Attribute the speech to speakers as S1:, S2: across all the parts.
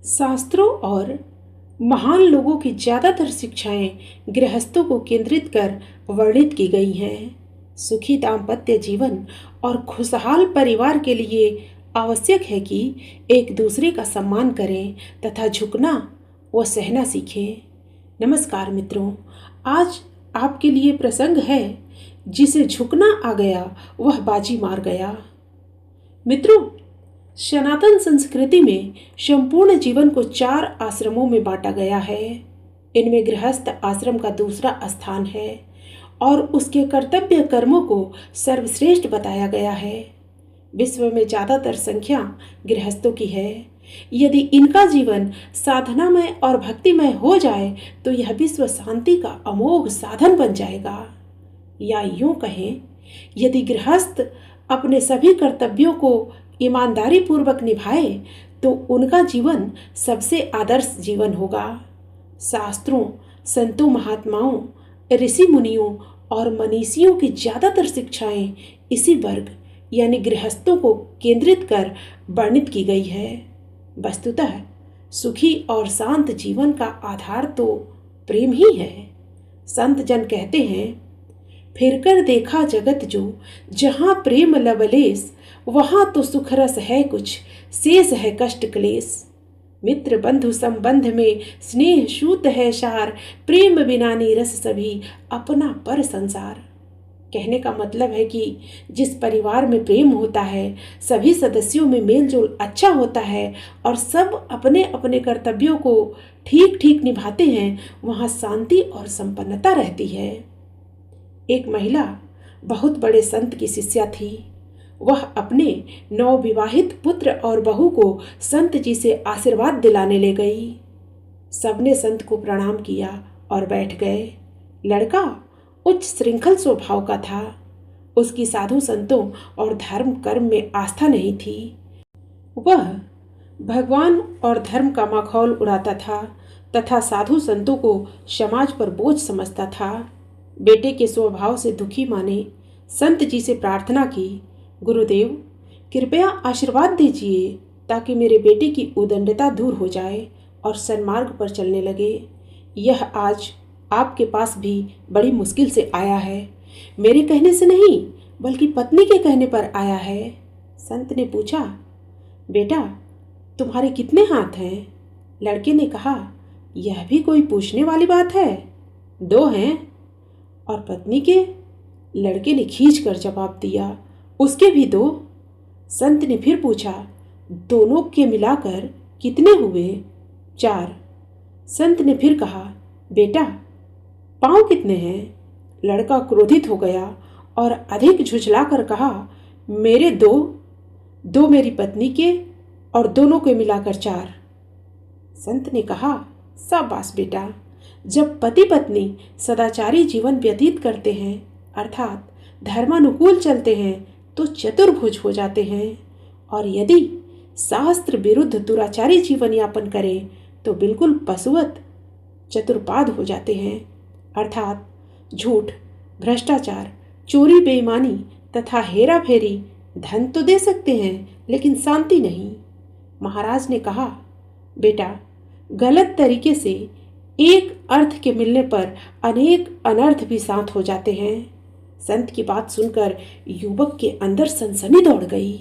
S1: शास्त्रों और महान लोगों की ज़्यादातर शिक्षाएं गृहस्थों को केंद्रित कर वर्णित की गई हैं। सुखी दाम्पत्य जीवन और खुशहाल परिवार के लिए आवश्यक है कि एक दूसरे का सम्मान करें तथा झुकना व सहना सीखें। नमस्कार मित्रों, आज आपके लिए प्रसंग है, जिसे झुकना आ गया वह बाजी मार गया। मित्रों, सनातन संस्कृति में संपूर्ण जीवन को 4 आश्रमों में बांटा गया है। इनमें गृहस्थ आश्रम का दूसरा स्थान है और उसके कर्तव्य कर्मों को सर्वश्रेष्ठ बताया गया है। विश्व में ज़्यादातर संख्या गृहस्थों की है। यदि इनका जीवन साधनामय और भक्तिमय हो जाए तो यह विश्व शांति का अमोघ साधन बन जाएगा। या यूं कहें, यदि गृहस्थ अपने सभी कर्तव्यों को ईमानदारी पूर्वक निभाए तो उनका जीवन सबसे आदर्श जीवन होगा। शास्त्रों, संतों, महात्माओं, ऋषि मुनियों और मनीषियों की ज़्यादातर शिक्षाएं इसी वर्ग यानी गृहस्थों को केंद्रित कर वर्णित की गई है। वस्तुतः सुखी और शांत जीवन का आधार तो प्रेम ही है। संत जन कहते हैं, फिरकर देखा जगत जो, जहाँ प्रेम लवलेश, वहाँ तो सुख रस है कुछ, शेष है कष्ट क्लेश। मित्र बंधु संबंध में स्नेह सूत है सार, प्रेम बिना नीरस सभी अपना पर संसार। कहने का मतलब है कि जिस परिवार में प्रेम होता है, सभी सदस्यों में मेलजोल अच्छा होता है और सब अपने अपने कर्तव्यों को ठीक ठीक निभाते हैं, वहाँ शांति और संपन्नता रहती है। एक महिला बहुत बड़े संत की शिष्या थी। वह अपने नवविवाहित पुत्र और बहू को संत जी से आशीर्वाद दिलाने ले गई। सबने संत को प्रणाम किया और बैठ गए। लड़का उच्च श्रृंखल स्वभाव का था। उसकी साधु संतों और धर्म कर्म में आस्था नहीं थी। वह भगवान और धर्म का मखौल उड़ाता था तथा साधु संतों को समाज पर बोझ समझता था। बेटे के स्वभाव से दुखी माने संत जी से प्रार्थना की, गुरुदेव कृपया आशीर्वाद दीजिए ताकि मेरे बेटे की उदंडता दूर हो जाए और सन्मार्ग पर चलने लगे। यह आज आपके पास भी बड़ी मुश्किल से आया है। मेरे कहने से नहीं बल्कि पत्नी के कहने पर आया है। संत ने पूछा, बेटा तुम्हारे कितने हाथ हैं? लड़के ने कहा, यह भी कोई पूछने वाली बात है, 2 हैं। और पत्नी के? लड़के ने खींच कर जवाब दिया, उसके भी 2। संत ने फिर पूछा, दोनों के मिलाकर कितने हुए? 4। संत ने फिर कहा, बेटा पाँव कितने हैं? लड़का क्रोधित हो गया और अधिक झुझलाकर कहा, मेरे 2 मेरी पत्नी के और दोनों के मिलाकर 4। संत ने कहा, शाबाश बेटा, जब पति पत्नी सदाचारी जीवन व्यतीत करते हैं अर्थात धर्मानुकूल चलते हैं तो चतुर्भुज हो जाते हैं, और यदि शास्त्र विरुद्ध दुराचारी जीवन यापन करें तो बिल्कुल पशुवत चतुर्पाद हो जाते हैं अर्थात झूठ, भ्रष्टाचार, चोरी, बेईमानी तथा हेरा फेरी धन तो दे सकते हैं लेकिन शांति नहीं। महाराज ने कहा, बेटा गलत तरीके से एक अर्थ के मिलने पर अनेक अनर्थ भी साथ हो जाते हैं। संत की बात सुनकर युवक के अंदर सनसनी दौड़ गई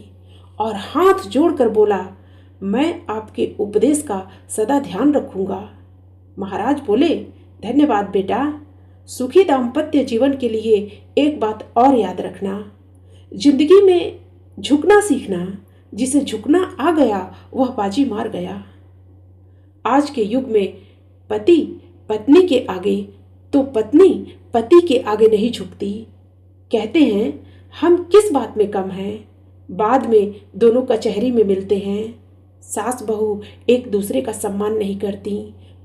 S1: और हाथ जोड़कर बोला, मैं आपके उपदेश का सदा ध्यान रखूंगा। महाराज बोले, धन्यवाद बेटा। सुखी दाम्पत्य जीवन के लिए एक बात और याद रखना, जिंदगी में झुकना सीखना। जिसे झुकना आ गया वह बाजी मार गया। आज के युग में पति पत्नी के आगे तो पत्नी पति के आगे नहीं झुकती। कहते हैं, हम किस बात में कम हैं? बाद में दोनों कचहरी में मिलते हैं। सास बहू एक दूसरे का सम्मान नहीं करती।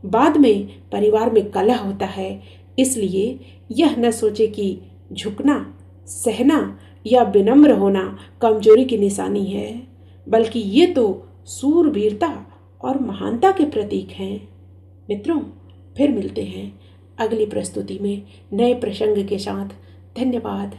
S1: बाद में परिवार में कलह होता है। इसलिए यह न सोचे कि झुकना, सहना या विनम्र होना कमजोरी की निशानी है, बल्कि ये तो सूरवीरता और महानता के प्रतीक हैं। मित्रों, फिर मिलते हैं अगली प्रस्तुति में नए प्रसंग के साथ। धन्यवाद।